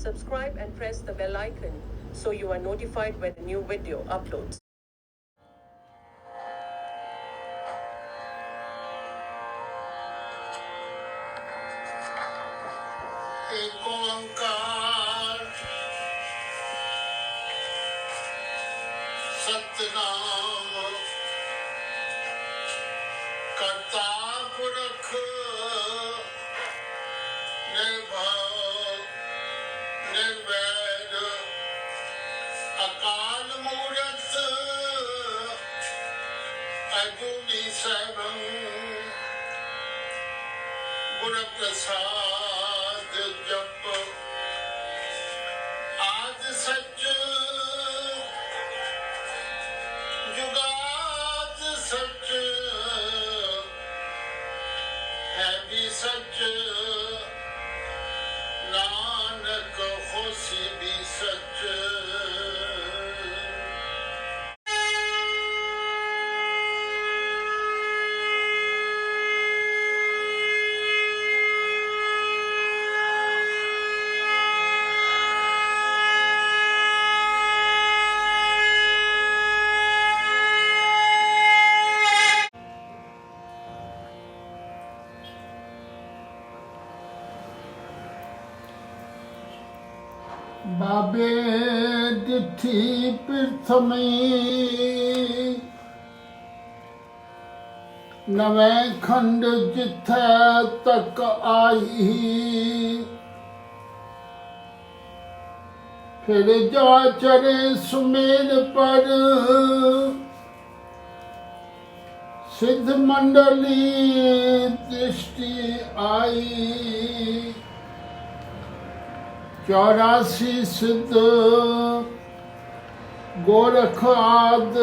Subscribe and press the bell icon so you are notified when a new video uploads. एक ओंकार सतनाम करता पुरख निर्भय निर्वैर अकाल मूरत अजूनी सर्वं गुर प्रसाद जप आज सच जुगाद सच है भी सच नानक होसी भी सच। बाबे डिठी प्रथमी नवे खंड जिथे तक आई फिर जा चरे सुमेर पर सिद्ध मंडली दृष्टि आई 84 सिद्ध गोरख आद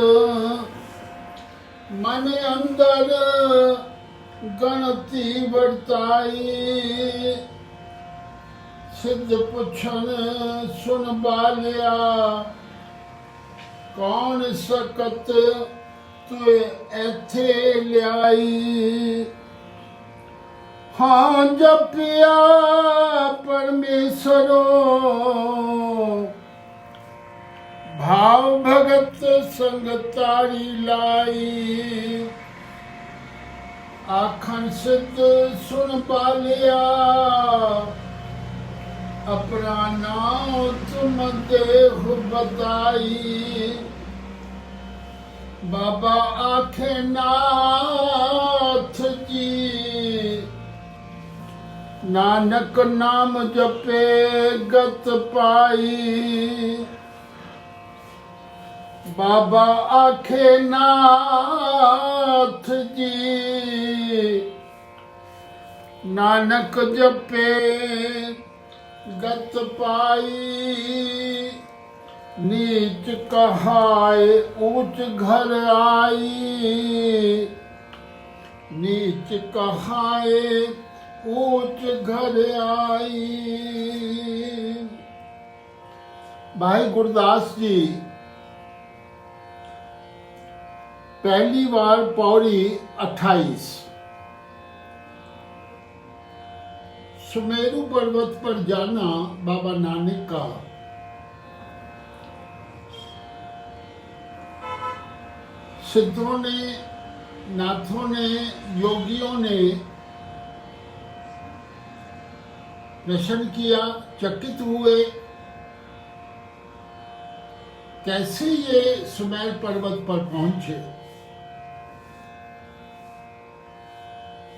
मन अंदर गणति वर्ताई सिद्ध पुछन सुन बालिया कौन सकत तुए एथे ल्याई हाँ जपिया परमेश्वरो भाव भगत संग तारी लाई आखन सिद्ध सुन पालिया अपना नाम तुम देह बताई बाबा आखे नाथ जी नानक नाम जपे गत पाई बाबा आखे नाथ जी नानक जपे गत पाई नीच कहाए ऊंच घर आई नीच कहाए ऊंच घर आई। भाई गुरदास जी पहली बार पौड़ी 28 सुमेरु पर्वत पर जाना बाबा नानक का सिद्धों ने नाथों ने योगियों ने दर्शन किया चकित हुए कैसे ये सुमेर पर्वत पर पहुंचे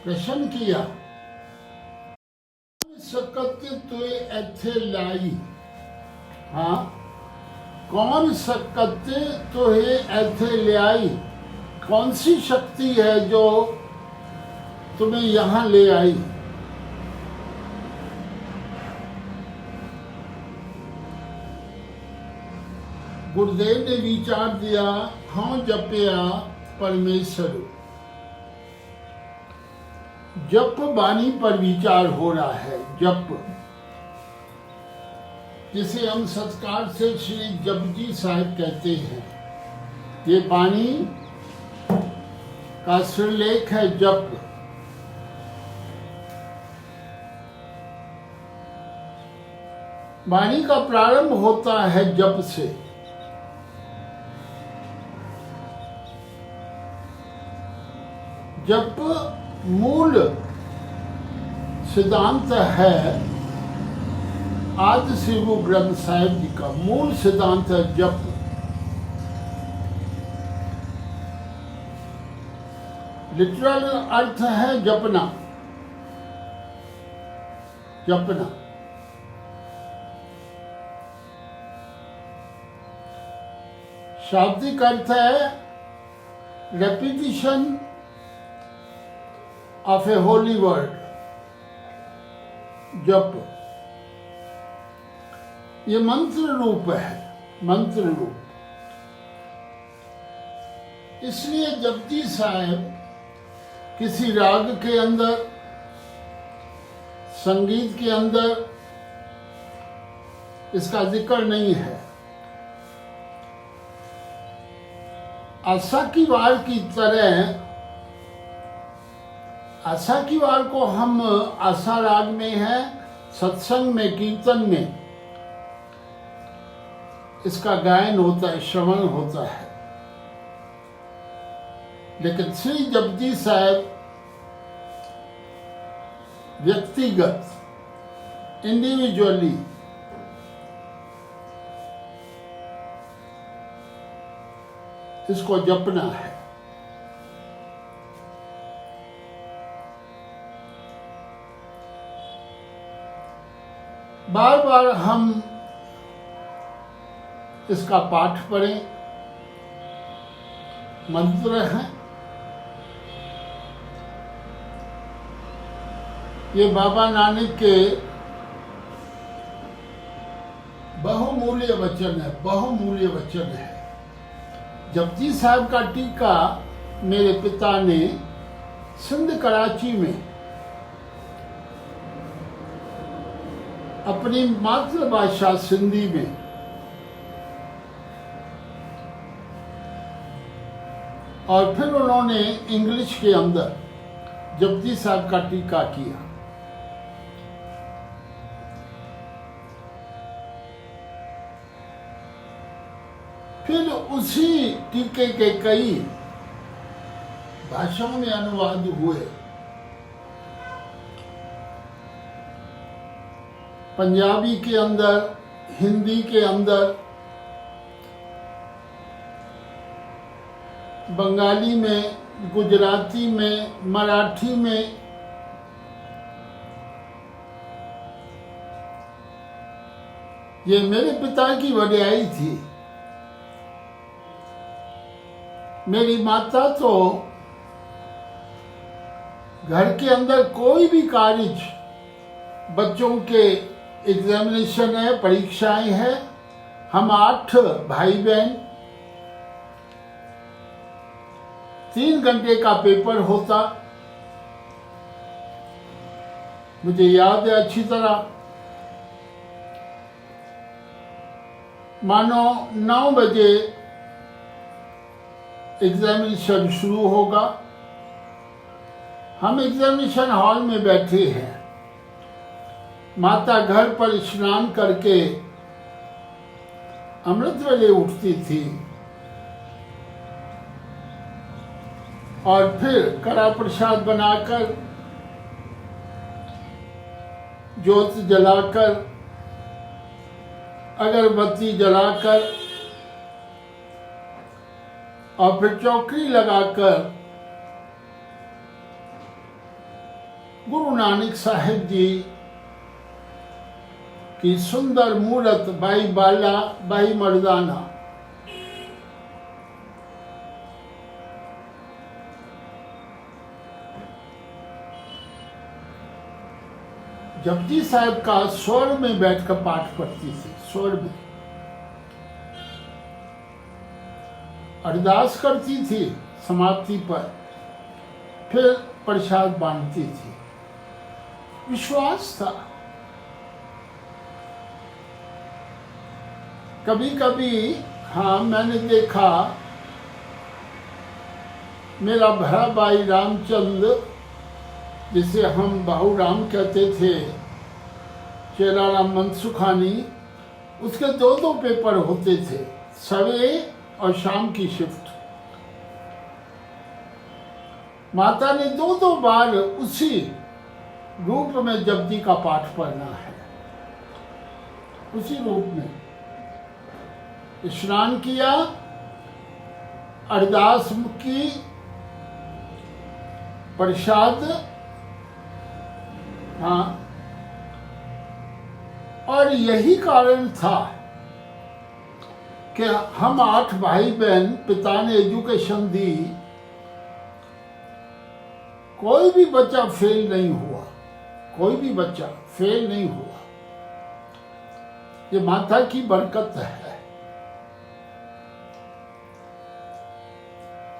प्रश्न किया सकत तुए एथे लाई हाँ कौन सकत तुहे एथे लाई कौन सी शक्ति है जो तुम्हें यहां ले आई गुरुदेव ने विचार दिया हाँ जपया परमेश्वर जप बानी पर विचार हो रहा है जप जिसे हम सत्कार से श्री जपजी साहिब कहते हैं ये बानी का श्रीलेख है जप वाणी का प्रारंभ होता है जप से। जप मूल सिद्धांत है आदि श्री गुरु ग्रंथ साहिब जी का मूल सिद्धांत है जप। लिटरल अर्थ है जपना, जपना। शाब्दिक अर्थ है repetition of A Holi word, जप। ये मंत्र रूप है, मंत्र रूप। इसलिए जपजी साहब किसी राग के अंदर, संगीत के अंदर इसका जिक्र नहीं है। आशा की वार की तरह, आशा की वार को हम आशा राग में है, सत्संग में, कीर्तन में इसका गायन होता है, श्रवण होता है। लेकिन श्री जपजी साहब व्यक्तिगत, इंडिविजुअली इसको जपना है। बार बार हम इसका पाठ पढ़ें, मंत्र हैं। ये बाबा नानक के बहुमूल्य वचन है, बहुमूल्य वचन है। जपजी साहब का टीका मेरे पिता ने सिंध कराची में अपनी मातृभाषा सिंधी में और फिर उन्होंने इंग्लिश के अंदर जपजी साहब का टीका किया। फिर उसी टीके के कई भाषाओं में अनुवाद हुए। पंजाबी के अंदर, हिंदी के अंदर, बंगाली में, गुजराती में, मराठी में, ये मेरे पिता की वड्याई थी। मेरी माता तो घर के अंदर कोई भी कार्य, बच्चों के एग्जामिनेशन है, परीक्षाएं हैं, हम 8 भाई बहन, 3 घंटे का पेपर होता, मुझे याद है अच्छी तरह। मानो 9 बजे एग्जामिनेशन शुरू होगा, हम एग्जामिनेशन हॉल में बैठे हैं। माता घर पर स्नान करके अमृत वेले उठती थी और फिर कड़ा प्रसाद बनाकर, ज्योत जलाकर, अगरबत्ती जलाकर और फिर चौकड़ी लगाकर गुरु नानक साहिब जी की सुंदर मूर्त बाई बाला, बाई मर्दाना, जपजी साहब का स्वर में बैठकर पाठ पढ़ती थी, स्वर में अरदास करती थी समाप्ति पर, फिर प्रसाद बांटती थी। विश्वास था। कभी कभी हाँ मैंने देखा, मेरा भरा भाई रामचंद्र, जिसे हम बाहू राम कहते थे, चेला राम मनसुखानी, उसके दो दो पेपर होते थे, सवेरे और शाम की शिफ्ट। माता ने दो दो बार उसी रूप में जपजी का पाठ पढ़ना है, उसी रूप में स्नान किया, अरदास की, प्रसाद, हाँ, और यही कारण था कि हम 8 भाई बहन, पिता ने एजुकेशन दी, कोई भी बच्चा फेल नहीं हुआ, कोई भी बच्चा फेल नहीं हुआ। ये माता की बरकत है,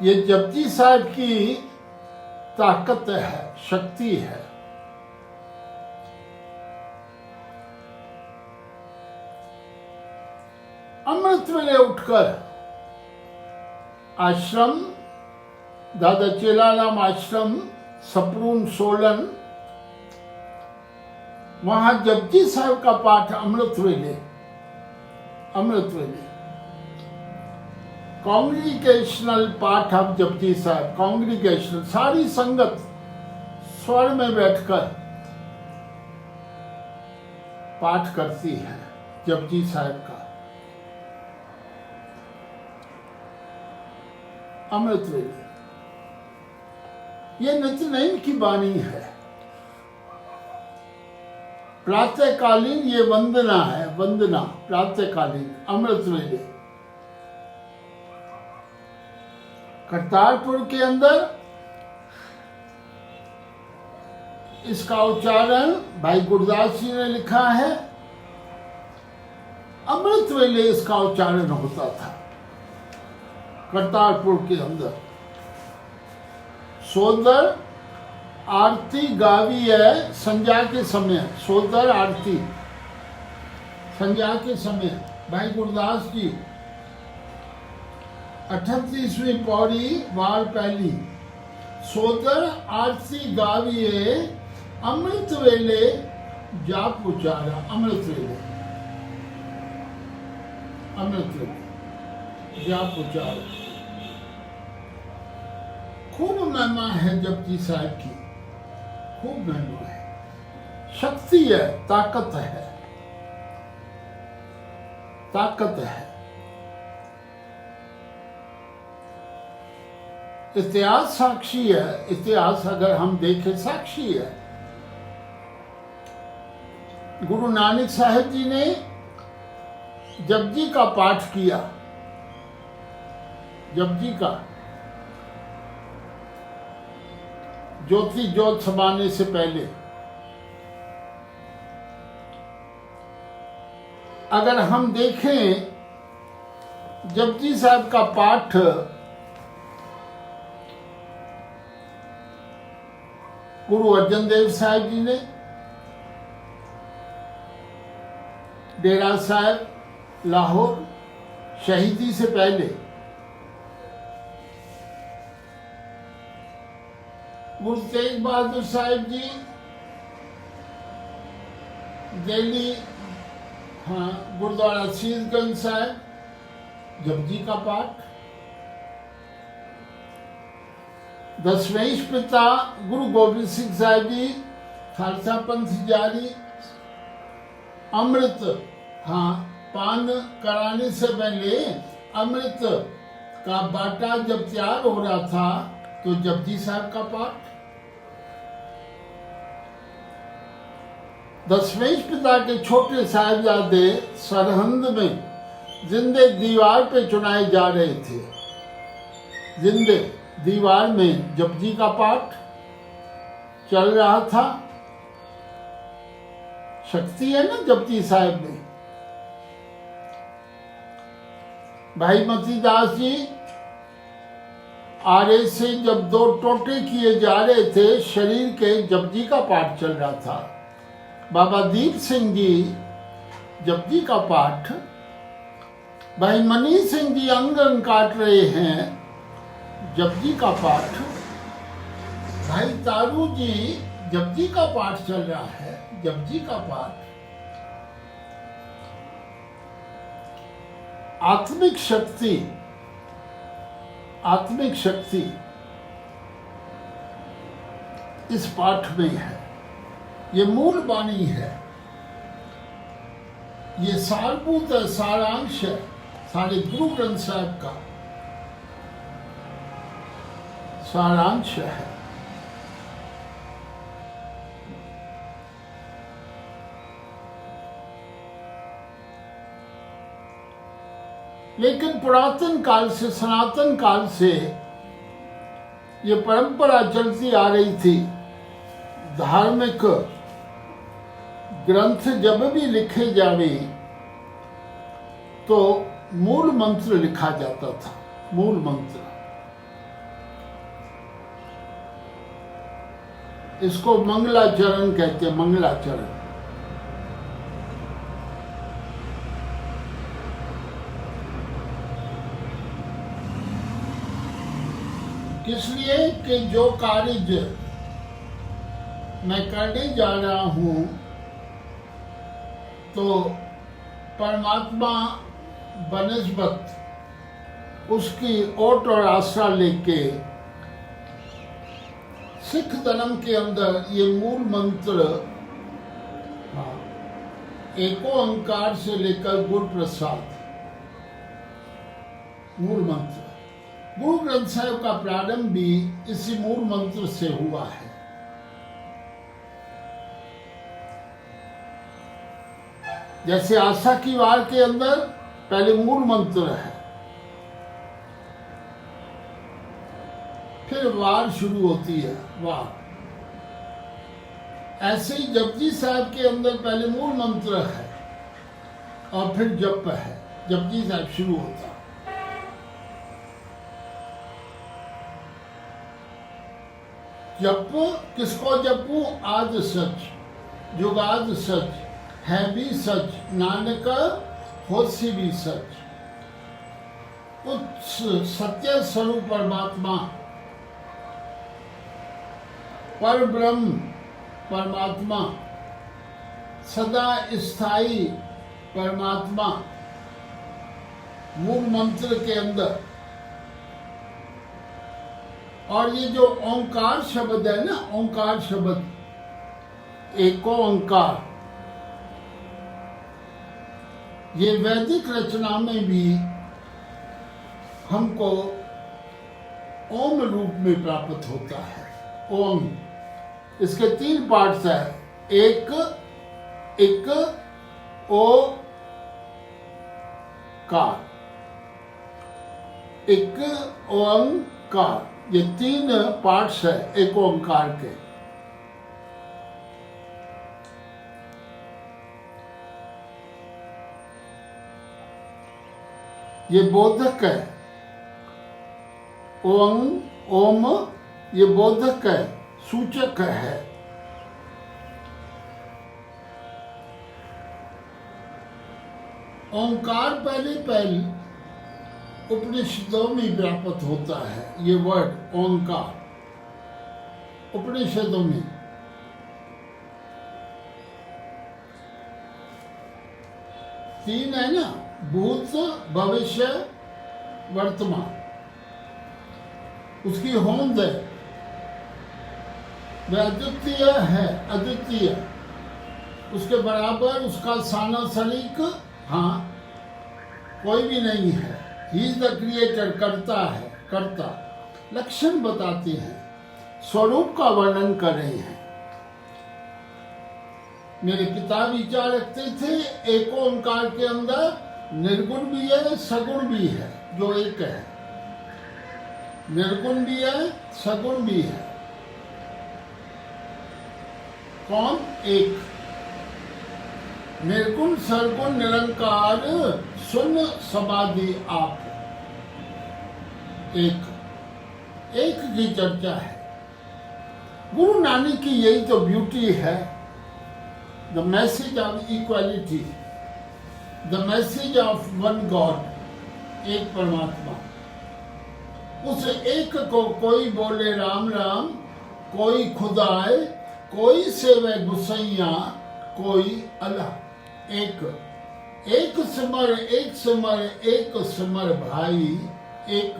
ये जपजी साहब की ताकत है, शक्ति है। अमृत वेले उठकर आश्रम, दादा चेलाराम आश्रम, सपरून सोलन, वहां जपजी साहब का पाठ अमृत वेले, अमृत वेले कांग्रीगेशनल पाठ ऑफ जपजी साहब, कांग्रीगेशनल, सारी संगत स्वर में बैठकर पाठ करती है जपजी साहब का अमृत वेले। ये नित्य नयन की वाणी है, प्रातःकालीन ये वंदना है, वंदना प्रातःकालीन अमृत वेले। करतारपुर के अंदर इसका उच्चारण भाई गुरदास जी ने लिखा है, अमृत वेले इसका उच्चारण होता था करतारपुर के अंदर। सोदर आरती गावी है संध्या के समय, सोदर आरती संध्या के समय, भाई गुरदास जी 38वीं पौड़ी वार पहली, सोदर आरती गाविए अमृत वेले जाप उचारा, अमृत वेले, अमृत वेले जाप उचारा। खूब महिमा है जपजी साहब की, खूब महिमा है, शक्ति है, ताकत है, ताकत है। इतिहास साक्षी है, इतिहास अगर हम देखें साक्षी है। गुरु नानक साहब जी ने जपजी का पाठ किया, जपजी का, ज्योति ज्योत समाने से पहले। अगर हम देखें जपजी साहब का पाठ गुरु अर्जन देव साहब जी ने डेरा साहब लाहौर शहीदी से पहले, गुरु तेग बहादुर साहब जी दिल्ली, हाँ, गुरुद्वारा शीशगंज साहब जपजी का पाठ। दसवें पिता गुरु गोबिंद सिंह साहब जी खालसा पंथ जारी, अमृत, हाँ, पान कराने से पहले अमृत का बाटा जब तैयार हो रहा था तो जपजी साहब का पाठ। दसवें पिता के छोटे साहिबजादे सरहंद में जिंदे दीवार पे चुनाए जा रहे थे, जिंदे दीवार में जपजी का पाठ चल रहा था। शक्ति है ना जपजी साहब में। भाई मतीदास जी आरे से जब 2 टोटे किए जा रहे थे शरीर के, जपजी का पाठ चल रहा था। बाबा दीप सिंह जी जपजी का पाठ, भाई मनी सिंह जी अंगन काट रहे हैं, जपजी का पाठ। भाई तारू जी जपजी का पाठ चल रहा है, जपजी का पाठ। आत्मिक शक्ति इस पाठ में है। ये मूल वाणी है, ये सारभूत सारांश है सारे गुरु ग्रंथ साहब का सारांश है। लेकिन पुरातन काल से, सनातन काल से ये परंपरा चलती आ रही थी। धार्मिक ग्रंथ जब भी लिखे जावे तो मूल मंत्र लिखा जाता था। मूल मंत्र, इसको मंगलाचरण कहते हैं। मंगलाचरण इसलिए कि जो कार्य मैं करने जा रहा हूं तो परमात्मा बनिस्बत उसकी ओट और आसरा लेके सिख धर्म के अंदर ये मूल मंत्र एको ओंकार से लेकर गुरु प्रसाद मूल मंत्र। गुरु ग्रंथ साहिब का प्रारंभ भी इसी मूल मंत्र से हुआ है। जैसे आशा की वार के अंदर पहले मूल मंत्र है, फिर वार शुरू होती है वार। ऐसे ही जपजी साहब के अंदर पहले मूल मंत्र है और फिर जप है, जपजी साहब शुरू होता है। जप किसको जपू? आद सच, जुगाद सच, है भी सच, नानक होसी भी सच। उस सत्य स्वरूप परमात्मा, पर ब्रह्म परमात्मा, सदा स्थायी परमात्मा मूल मंत्र के अंदर। और ये जो ओंकार शब्द है ना, ओंकार शब्द, एको ओंकार, ये वैदिक रचना में भी हमको ओम रूप में प्राप्त होता है। ओम, इसके 3 पार्ट्स है, एक एक ओ कार, एक ओंकार, ये 3 पार्ट्स है एक ओंकार के। ये बोधक है, ओम ये बोधक है, सूचक है। ओंकार पहले उपनिषदों में व्याप्त होता है। ये वर्ड ओंकार उपनिषदों में, तीन है ना, भूत भविष्य वर्तमान, उसकी होंद है, वह अद्वितीय है, अद्वितीय, उसके बराबर उसका सानासरिक हाँ कोई भी नहीं है। ही इज द क्रिएटर, करता है, करता। लक्षण बताते हैं, स्वरूप का वर्णन कर रहे हैं। मेरे पिता विचार रखते थे एक ओंकार के अंदर निर्गुण भी है, सगुण भी है, जो एक है। निर्गुण भी है, सगुण भी है। कौन? एक। निर्गुण सरगुण निरंकार शून्य समाधि आप, एक की चर्चा है। गुरु नानक की यही तो ब्यूटी है, the message of equality, the message of one God, एक परमात्मा। उस एक को कोई बोले राम राम, कोई खुदाए, कोई सेवे गुसैया, कोई अल्लाह। एक एक सिमर एक सिमर एक सिमर भाई एक।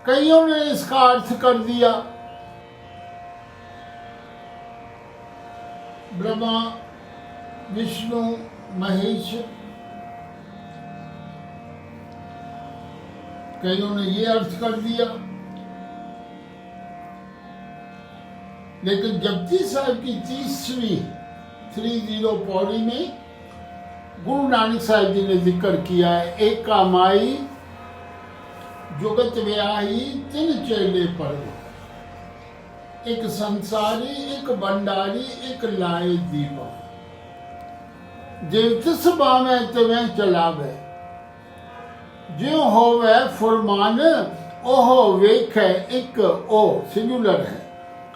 कईयों ने इसका अर्थ कर दिया ब्रह्मा विष्णु महेश, कईयों ने ये अर्थ कर दिया। लेकिन जपजी साहब की 30 पौड़ी में गुरु नानक साहब जी ने जिक्र किया है, एक कामाई जुगत व्याही तिन चेले पर, एक संसारी एक भंडारी एक लाए दीवा, जिव तिस बावे तिवें चलावे, ज्यों होवे फुरमान ओहो वेखे। एक ओ सिंगुलर है,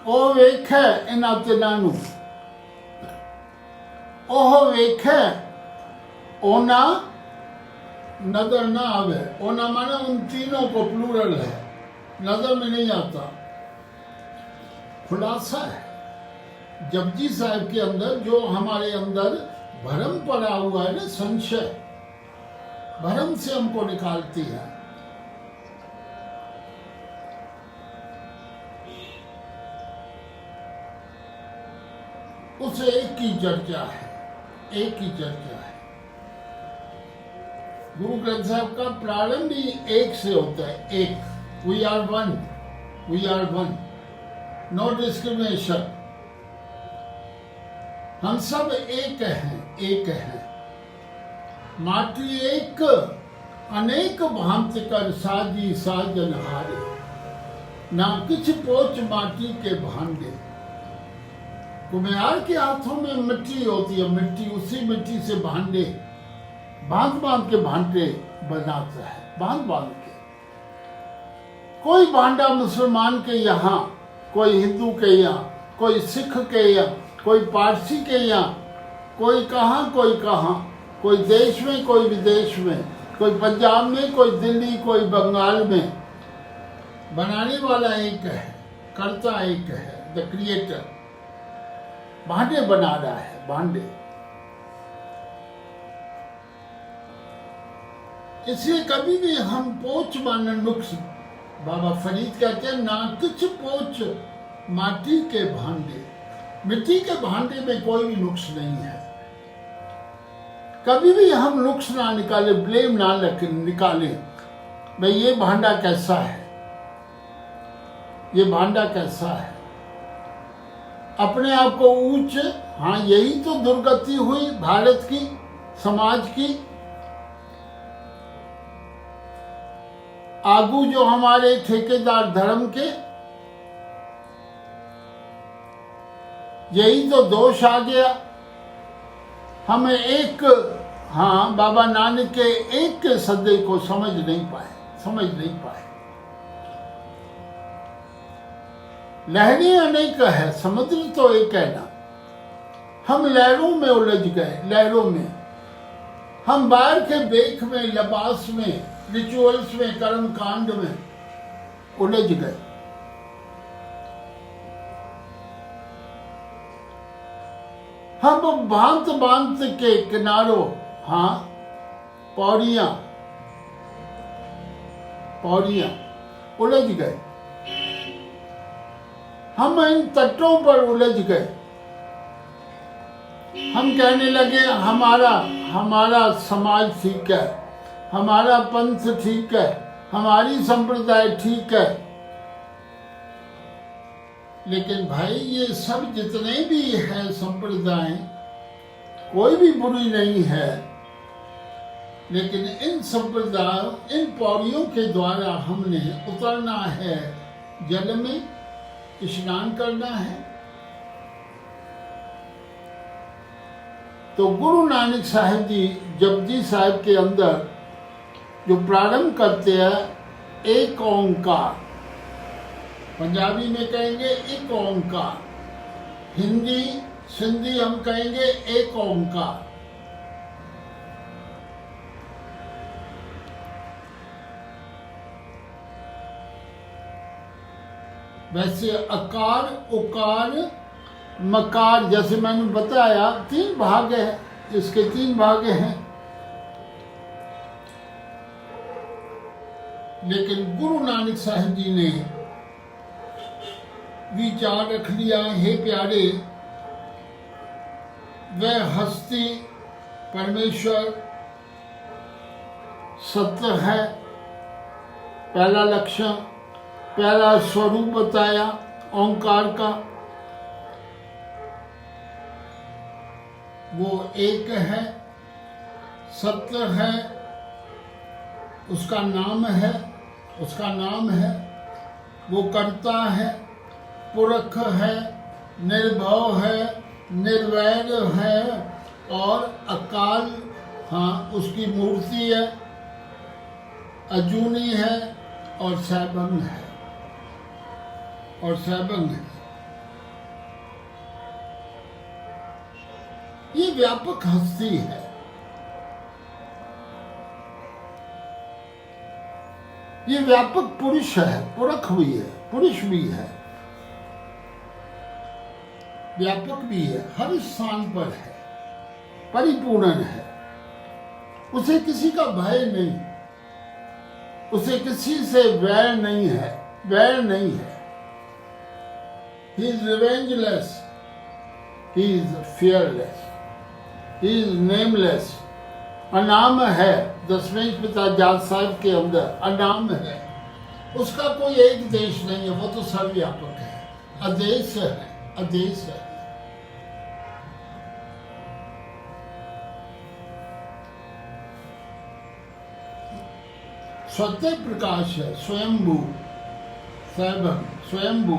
ओ वेखे इना तिना नू, ओह वेखे ओना नजर ना आवे। ओना माने उन तीनों को प्लूरल है, नजर में नहीं आता। खुलासा है जपजी साहब के अंदर, जो हमारे अंदर भ्रम पड़ा हुआ है ना, संशय, भ्रम से हमको निकालती है। उस एक की चर्चा है, एक की चर्चा है। गुरु ग्रंथ साहब का प्रारंभ ही एक से होता है, एक। We are one, we are one, no discrimination. हम सब एक हैं, एक हैं। माटी एक अनेक भांति कर साजी साजन हारे, ना किछ पोच माटी के भांडे। कुम्हार के हाथों में मिट्टी होती है, मिट्टी, उसी मिट्टी से भांडे बांध बांध के भांडे बनाता है, बांध बांध के। कोई भांडा मुसलमान के यहाँ, कोई हिंदू के यहाँ, कोई सिख के यहाँ, कोई पारसी के यहाँ, कोई कहाँ कोई कहाँ, कोई देश में कोई विदेश में, कोई पंजाब में कोई दिल्ली कोई बंगाल में। बनाने वाला एक है, करता एक है, द क्रिएटर। भांडे बना रहा है, भांडे। इसलिए कभी भी हम पोच माने नुक्स, बाबा फरीद कहते हैं, ना कुछ पोच माटी के भांडे। मिट्टी के भांडे में कोई भी नुक्स नहीं है। कभी भी हम नुक्स ना निकाले, ब्लेम ना निकाले, भाई ये भांडा कैसा है, ये भांडा कैसा है। अपने आप को ऊंच, हाँ यही तो दुर्गति हुई भारत की, समाज की। आगू जो हमारे ठेकेदार धर्म के, यही तो दोष आ गया। हमें एक, हाँ बाबा नानक के एक के सदे को समझ नहीं पाए, समझ नहीं पाए। लहरें अनेक है, समुद्र तो एक है ना। हम लहरों में उलझ गए, लहरों में। हम बाहर के बेख में, लिबास में, रिचुअल्स में, कर्म कांड में उलझ गए। हम भांत भांत के किनारों, हाँ पौड़ियां पौड़ियां उलझ गए। हम इन तटों पर उलझ गए। हम कहने लगे हमारा समाज ठीक है, हमारा पंथ ठीक है, हमारी संप्रदाय ठीक है। लेकिन भाई ये सब जितने भी हैं संप्रदाय, कोई भी बुरी नहीं है। लेकिन इन संप्रदायों, इन पौड़ियों के द्वारा हमने उतरना है जल में, स्नान करना है। तो गुरु नानक साहब जी जपजी साहब के अंदर जो प्रारंभ करते हैं, एक ओंकार, पंजाबी में कहेंगे एक ओंकार, हिंदी सिंधी हम कहेंगे एक ओंकार। वैसे अकार उकार मकार, जैसे मैंने बताया 3 भाग है, इसके 3 भाग हैं। लेकिन गुरु नानक साहब जी ने विचार रख लिया, हे प्यारे, वह हस्ती परमेश्वर सत्य है, पहला लक्षण, पहला स्वरूप बताया ओंकार का, वो एक है, सत्य है, उसका नाम है, वो करता है, पुरख है, निर्भव है, निर्वैर है और अकाल, हाँ, उसकी मूर्ति है, अजूनी है और सैभंग है, ये व्यापक हस्ती है। ये व्यापक पुरुष है, पुरख भी है, पुरुष भी है, व्यापक भी है, हर स्थान पर है, परिपूर्ण है, उसे किसी का भय नहीं, उसे किसी से वैर नहीं है, He is revengeless, he is fearless, he is nameless, अनाम है। 10वें पिता जात साहब के अंदर अनाम है, उसका कोई एक देश नहीं है, वो तो सर्वव्यापक है, अदेश है। स्वतः प्रकाश है, स्वयंभू, सैभम, स्वयंभू,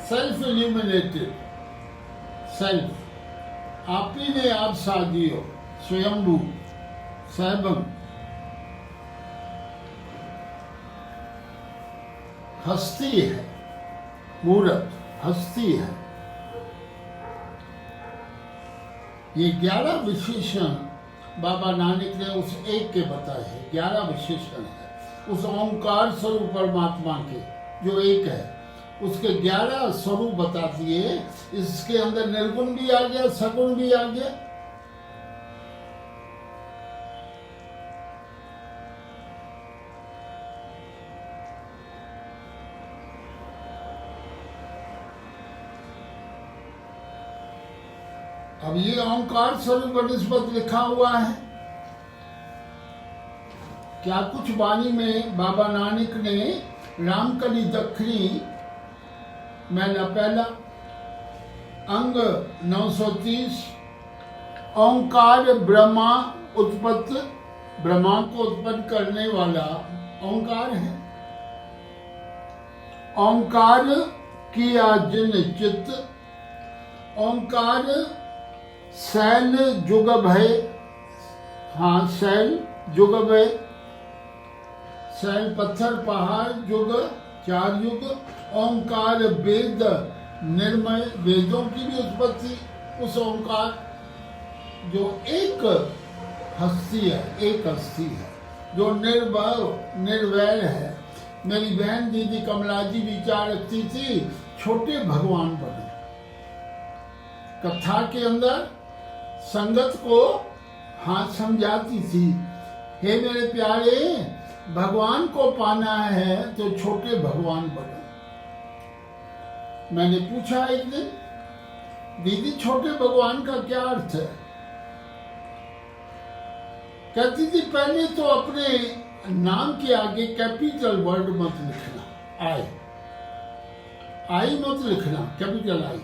सेल्फ इल्यूमिनेटेड, सेल्फ, आप ही ने आप साजियो, स्वयंभू, सैभम, हस्ती है, मूर्त, हस्ती है। ये 11 विशेषण बाबा नानक ने उस एक के बताए हैं, 11 विशेषण है उस ओंकार स्वरूप परमात्मा के, जो एक है, उसके 11 स्वरूप बता दिए। इसके अंदर निर्गुण भी आ गया, सगुण भी आ गया। अब ये ओंकार स्वरूप निस्बत लिखा हुआ है। क्या कुछ वाणी में बाबा नानक ने रामकली दखनी मैना पहला अंग 930 ओंकार ब्रह्मा उत्पत्ति, ब्रह्मा को उत्पन्न करने वाला ओंकार है। ओंकार किया जिन चित्त, ओंकार शैल जुग भय, हाँ शैल जुग भय, शैल पत्थर पहाड़ जुग 4 युग। ओंकार वेद निर्मय, वेदों की भी उत्पत्ति उस ओंकार, जो एक हस्ती है, जो निर्भव निर्वैर है। मेरी बहन दीदी कमला जी विचार रखती थी छोटे भगवान बने, कथा के अंदर संगत को हाथ समझाती थी, हे मेरे प्यारे, भगवान को पाना है तो छोटे भगवान बनो। मैंने पूछा एक दिन, दीदी छोटे भगवान का क्या अर्थ है? कहती थी पहले तो अपने नाम के आगे कैपिटल वर्ड मत लिखना, आई मत लिखना, कैपिटल आई,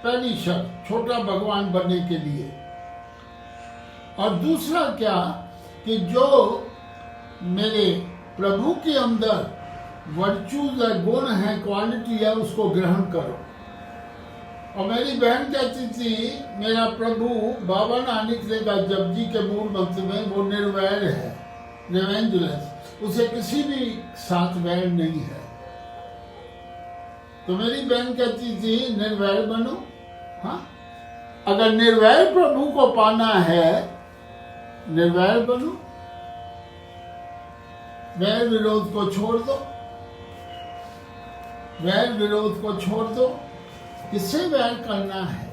पहली शर्त छोटा भगवान बनने के लिए। और दूसरा क्या कि जो मेरे प्रभु के अंदर वर्चूज है, गुण है, क्वालिटी है, उसको ग्रहण करो। और मेरी बहन कहती थी मेरा प्रभु बाबा नानक ने कहा जपजी के मूल मंत्र में वो निर्वैर है, रिवेंजलेस, उसे किसी भी साथ वैर नहीं है। तो मेरी बहन कहती थी निर्वैर बनो। हाँ, अगर निर्वैर प्रभु को पाना है, निर्वैर बनो, वैर विरोध को छोड़ दो। वैर विरोध को छोड़ दो। किससे वैर करना है?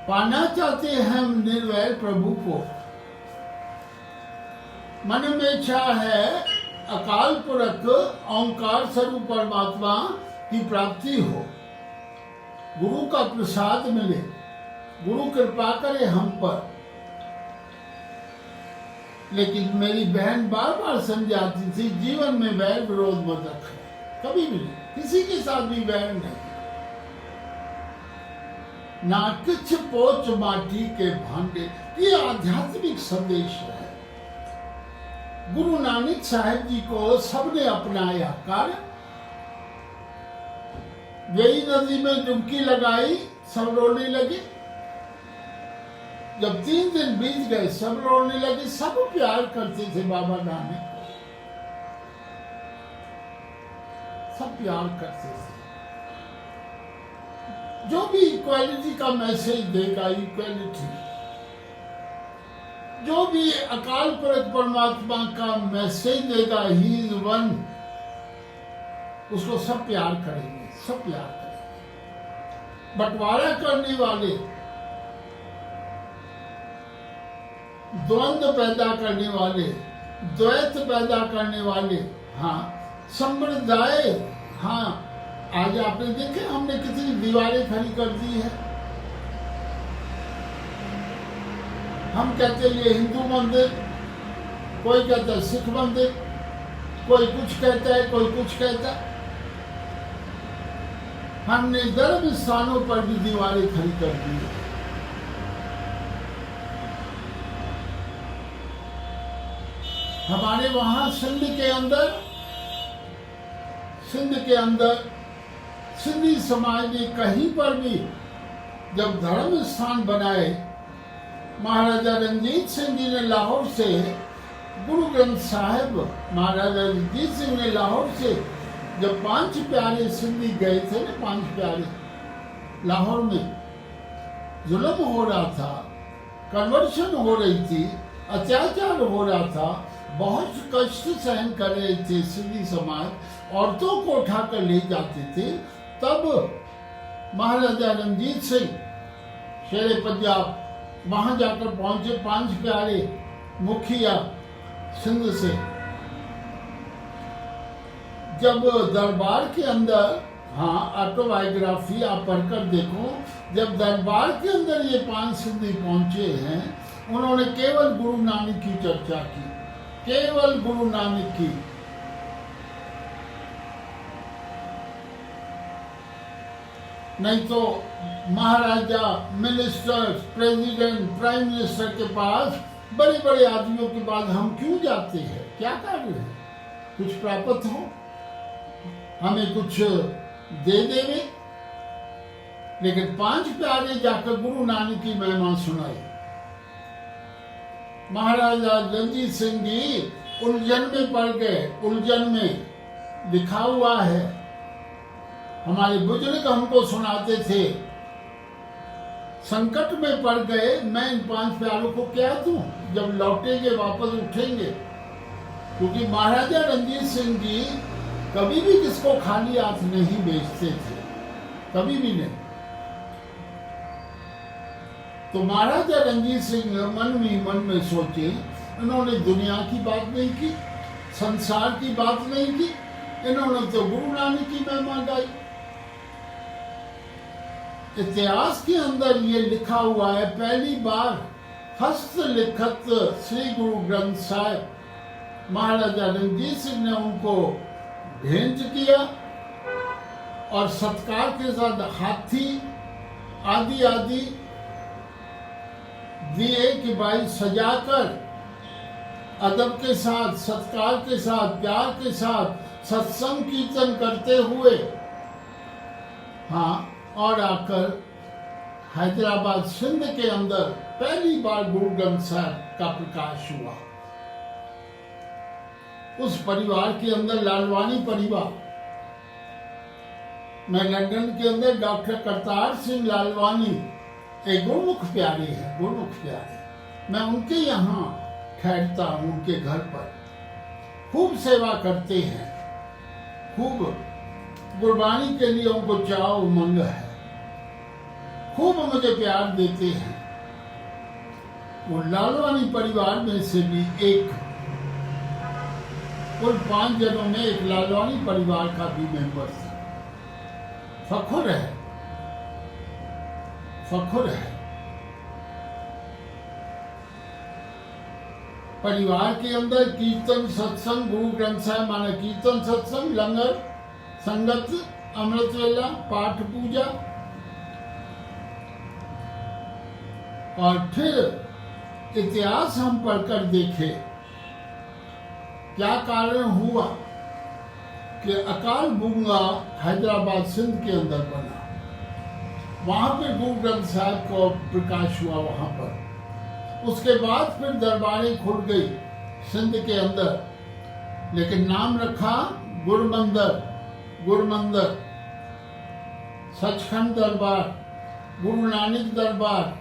पाना चाहते हैं हम निर्वैर प्रभु को। मन में इच्छा है अकाल पुरख ओंकार स्वरूप परमात्मा की प्राप्ति हो, गुरु का प्रसाद मिले, गुरु कृपा करे हम पर। लेकिन मेरी बहन बार बार समझाती थी, जीवन में वैर विरोध मत रखना, कभी भी नहीं, किसी के साथ भी वैर नहीं। ना किछ पोच माटी के भांडे, ये आध्यात्मिक संदेश है। गुरु नानक साहिब जी को सबने अपनाया कार्य। वेई नदी में डुबकी लगाई, सब रोने लगे। जब 3 दिन बीत गए, सब रोने लगे। सब प्यार करते थे बाबा नानक को, सब प्यार करते थे। जो भी इक्वालिटी का मैसेज देगा, इक्वालिटी, जो भी अकाल पुरख परमात्मा का मैसेज देगा, ही इज वन, उसको सब प्यार करेंगे, सब प्यार करेंगे। बंटवारा करने वाले, द्वंद्व पैदा करने वाले, द्वैत पैदा करने वाले, हाँ, संप्रदाय, हाँ, आज आपने देखे हमने कितनी दीवारें खड़ी कर दी है। हम कहते हैं ये हिंदू मंदिर, कोई कहता है सिख मंदिर, कोई कुछ कहता है, कोई कुछ कहता है। हमने धर्म स्थानों पर भी दीवारें खड़ी कर दी है। हमारे वहां सिंध के अंदर सिंधी समाज ने कहीं पर भी जब धर्म स्थान बनाए, महाराजा रंजीत सिंह जी ने लाहौर से गुरु ग्रंथ साहिब, महाराजा रंजीत सिंह ने लाहौर से जब 5 प्यारे सिंधी गए थे ना, 5 प्यारे, लाहौर में जुल्म हो रहा था, कन्वर्शन हो रही थी, अत्याचार हो रहा था, बहुत कष्ट सहन कर रहे थे सिंधी समाज, औरतों को उठाकर ले जाते थे। तब महाराजा रंजीत सिंह शेरे पंजाब वहां जाकर पहुंचे, 5 प्यारे मुखिया सिंध से। जब दरबार के अंदर, हाँ, ऑटोबायोग्राफी आप पढ़कर देखो, जब दरबार के अंदर ये 5 सिंधी पहुंचे हैं, उन्होंने केवल गुरु नानक की चर्चा की, केवल गुरु नानक की। नहीं तो महाराजा, मिनिस्टर, प्रेसिडेंट, प्राइम मिनिस्टर के पास, बड़े बड़े आदमियों के पास हम क्यों जाते हैं? क्या कार्य है? कुछ प्राप्त हो, हमें कुछ दे देवे। लेकिन 5 प्यारे जाकर गुरु नानक की महिमा सुनाई। महाराजा रंजीत सिंह जी उलझन में पड़ गए, उलझन में लिखा हुआ है, हमारे बुजुर्ग हमको सुनाते थे, संकट में पड़ गए, मैं इन 5 प्यारों को क्या दूं जब लौटेंगे, वापस उठेंगे। क्योंकि महाराजा रंजीत सिंह जी कभी भी किसको खाली हाथ नहीं भेजते थे, कभी भी नहीं। तो महाराजा रंजीत सिंह मन में सोचे, इन्होंने दुनिया की बात नहीं की, संसार की बात नहीं की, इन्होंने तो गुरु नानक की महिमा गाई। इतिहास के अंदर ये लिखा हुआ है, पहली बार हस्तलिखित श्री गुरु ग्रंथ साहिब महाराजा रंजीत सिंह ने उनको भेंट किया और सत्कार के साथ हाथी आदि दिए कि भाई सजाकर, अदब के साथ, सत्कार के साथ, प्यार के साथ सत्संग कीर्तन करते हुए, हाँ, और आकर हैदराबाद सिंध के अंदर पहली बार गुरु ग्रंथ साहिब का प्रकाश हुआ। उस परिवार के अंदर लालवानी परिवार, मैं लंदन के अंदर डॉक्टर करतार सिंह लालवानी एक गुरुमुख प्यारे हैं, गुरुमुख प्यारे, मैं उनके यहाँ ठहरता हूँ, उनके घर पर खूब सेवा करते हैं, खूब गुरबानी के लिए उनको चाव उमंग है, खूब मुझे प्यार देते हैं। वो लालवानी परिवार में से भी एक, कुल 5 जनों में एक लालवानी परिवार का भी मेंबर था। फखुर है, फखुर है। परिवार के अंदर कीर्तन सत्संग, गुरु ग्रंथ साहिब माने कीर्तन सत्संग, लंगर संगत, अमृत वेला, पाठ पूजा, और फिर इतिहास हम पढ़कर देखे क्या कारण हुआ कि अकाल बुंगा हैदराबाद सिंध के अंदर बना। वहां पे गुरु ग्रंथ साहिब को प्रकाश हुआ वहां पर। उसके बाद फिर दरबारें खुल गई सिंध के अंदर, लेकिन नाम रखा गुरमंदिर, गुरमंदिर, सचखंड दरबार, गुरु नानक दरबार,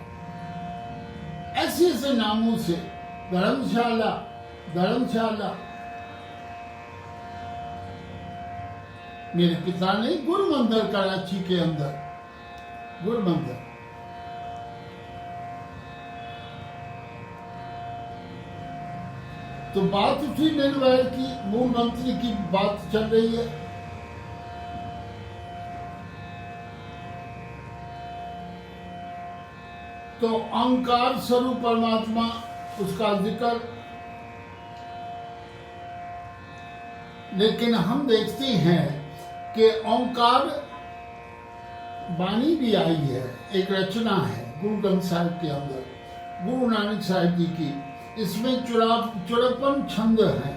ऐसे ऐसे नामों से, धर्मशाला, धर्मशाला। मेरे पिता ने गुरमंदिर कराची के अंदर, गुरमंदिर। तो बात उठी निर्वैर की, मूल मंत्री की बात चल रही है। तो ओंकार स्वरूप परमात्मा, उसका जिक्र। लेकिन हम देखते हैं कि ओंकार वाणी भी आई है, एक रचना है गुरु ग्रंथ साहिब के अंदर, गुरु नानक साहिब जी की। इसमें 54 छंद हैं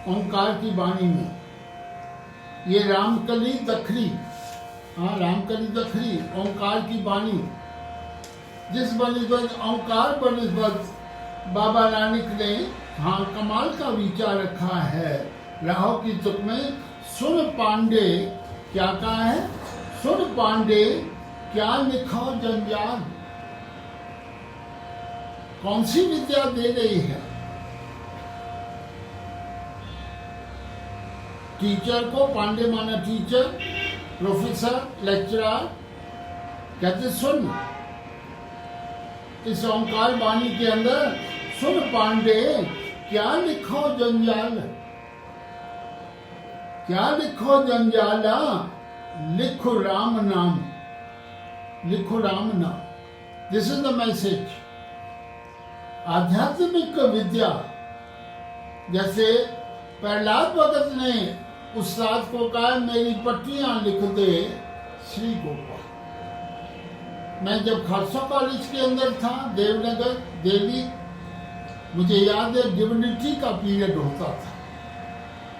ओंकार की वाणी में। ये रामकली दखरी, हाँ रामकली दखरी, ओंकार की वाणी। जिस बनिस्बत ओंकार बनिस्बत बाबा नानक ने हाँ कमाल का विचार रखा है। राहो की तुक में सुन पांडे, क्या कहा है? सुन पांडे क्या लिखो जंजाल। कौन सी विद्या दे रही है? टीचर को, पांडे माना टीचर, प्रोफेसर, लेक्चरर, कहते सुन। इस ओंकार वाणी के अंदर सुन पांडे क्या लिखो जंजाल, क्या लिखो जंजाला, लिखो राम नाम, लिखो राम नाम। This is the message. आध्यात्मिक विद्या, जैसे प्रहलाद भगत ने उस्ताद को कहा मेरी पट्टियां लिख दे श्री गोपाल। मैं जब खालसा कॉलेज के अंदर था देवनगर दिल्ली, मुझे याद है डिविनिटी का पीरियड होता था।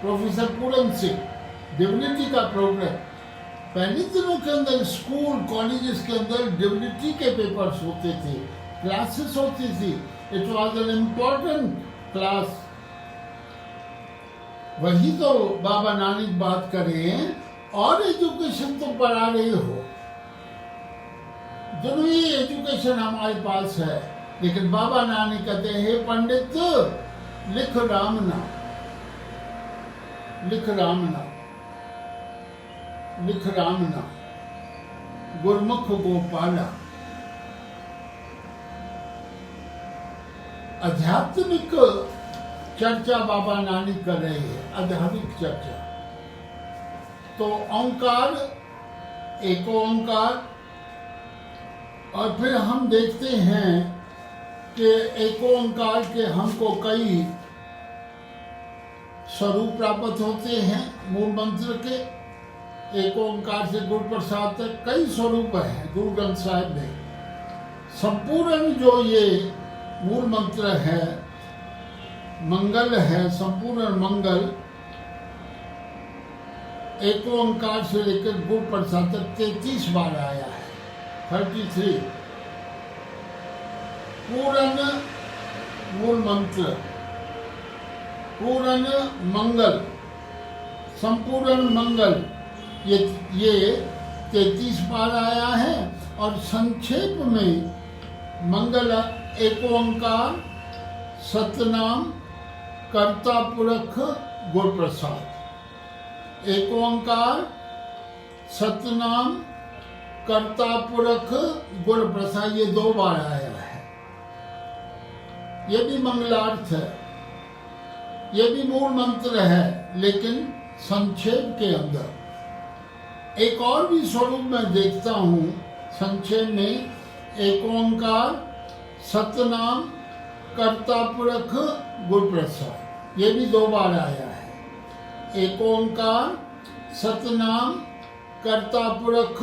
प्रोफेसर पूरन सिंह डिविनिटी का प्रोग्राम, पहले दिनों के अंदर स्कूल कॉलेजेस के अंदर डिविनिटी के पेपर्स होते थे, क्लासेस होती थी। It was an important class. वही तो बाबा नानक बात करें, और एजुकेशन तो पढ़ा रहे हो, जरूरी एजुकेशन हमारे पास है। लेकिन बाबा नानक कहते हैं हे पंडित लिख राम नाम, लिख राम नाम, लिख राम नाम, गुरमुख गोपाला। आध्यात्मिक चर्चा बाबा नानक कर रहे हैं, आध्यात्मिक चर्चा। तो ओंकार, एक ओंकार, और फिर हम देखते हैं कि एक ओंकार के हमको कई स्वरूप प्राप्त होते हैं। मूल मंत्र के एक ओंकार से गुरु प्रसाद तक कई स्वरूप हैं गुरु ग्रंथ साहिब में। संपूर्ण जो ये मूल मंत्र है, मंगल है, संपूर्ण मंगल, एक ओंकार से लेकर गुरु प्रसाद तक 33 बार आया है, 33। पूर्ण मूल मंत्र, पूर्ण मंगल, संपूर्ण मंगल, ये 33 बार आया है। और संक्षेप में मंगल एक ओंकार, सतनाम, कर्ता पुरख, गुरु प्रसाद। एक ओंकार, सतनाम कर्ता पुरख गुण प्रसाद, ये 2 बार आया है। ये भी मंगलार्थ है, ये भी मूल मंत्र है, लेकिन संक्षेप के अंदर एक और भी स्वरूप मैं देखता हूं संक्षेप में। एक ओंकार सतनाम कर्ता पुरख गुण प्रसाद, ये भी 2 बार आया है। एक ओंकार सतनाम कर्ता पुरख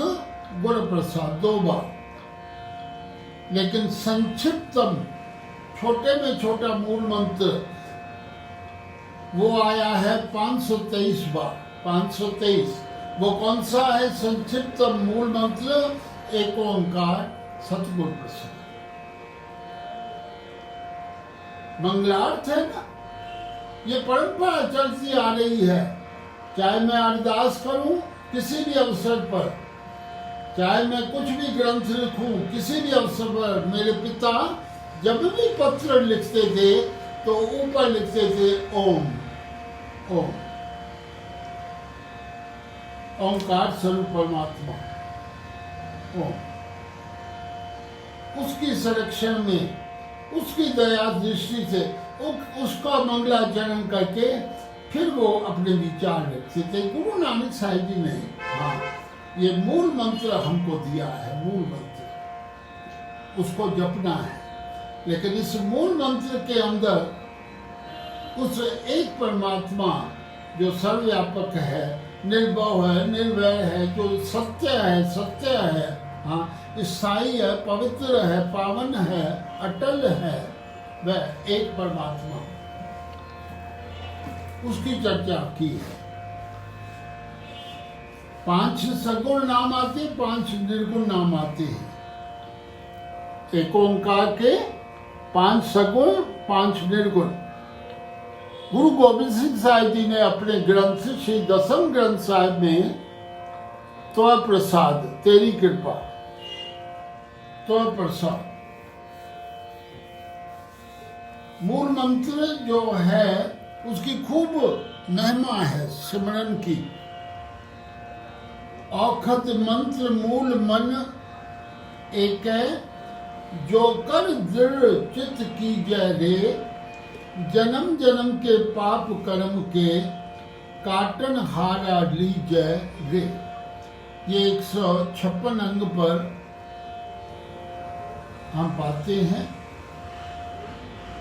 गुण प्रसाद 2 बार। लेकिन संक्षिप्तम छोटे में छोटा मूल मंत्र वो आया है 523 बार। 523 वो कौन सा है संक्षिप्तम मूल मंत्र? एक ओंकार सतगुण प्रसाद। मंगलार्थ है ना, ये परंपरा चलती आ रही है। चाहे मैं अरदास करूं किसी भी अवसर पर, चाहे मैं कुछ भी ग्रंथ लिखूं किसी भी अवसर पर, मेरे पिता जब भी पत्र लिखते थे तो ऊपर लिखते थे ओम ओम, ओंकार स्वरूप परमात्मा ओम। उसकी संरक्षण में, उसकी दया दृष्टि से उसका मंगलाचरण करके फिर वो अपने विचार रखते थे। गुरु नानक साहिब जी ने हाँ ये मूल मंत्र हमको दिया है, मूल मंत्र उसको जपना है। लेकिन इस मूल मंत्र के अंदर उस एक परमात्मा जो सर्वव्यापक है, निर्भव है, निर्वैर है, जो सत्य है, हाँ स्थायी है, पवित्र है, पावन है, अटल है, वह एक परमात्मा, उसकी चर्चा की है। 5 सगुण नाम आते, 5 निर्गुण नाम आते हैं। एक ओंकार के 5 सगुण 5 निर्गुण। गुरु गोबिंद सिंह साहिब जी ने अपने ग्रंथ श्री दसम ग्रंथ साहिब में त्वय प्रसाद, तेरी कृपा, त्वय प्रसाद मूल मंत्र जो है उसकी खूब महिमा है सिमरन की। औखद मंत्र मूल मन एक है, जो कर दृढ़ चित्त की जय रे, जन्म जन्म के पाप कर्म के काटन हारा ली जय रे। ये 156 अंग पर हम पाते हैं।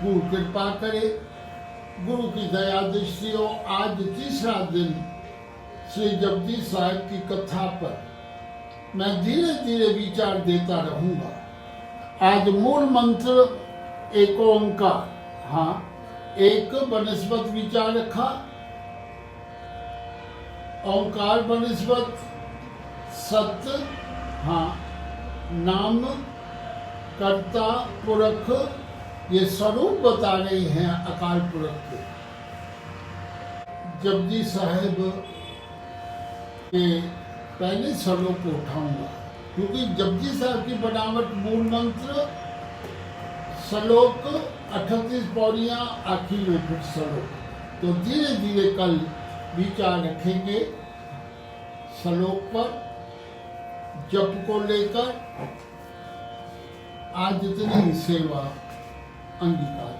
गुरु कृपा करे, गुरु की दया दृष्टि हो। आज तीसरा दिन श्री जपजी साहिब की कथा पर मैं धीरे धीरे विचार देता रहूंगा। आज मूल मंत्र एक ओंकार, हाँ एक बनस्पत विचार रखा, ओंकार बनस्पत, सत्य, हाँ नाम, कर्ता पुरख, ये स्वरूप बता रहे हैं अकाल पुरख के। जपजी साहिब के पहले श्लोक को उठाऊंगा, क्योंकि जपजी साहिब की बनावट मूल मंत्र, श्लोक 38 पौड़ियां, आखिर में फिर श्लोक। तो धीरे धीरे कल विचार रखेंगे श्लोक पर, जप को लेकर। आज इतनी सेवा अंगीकार।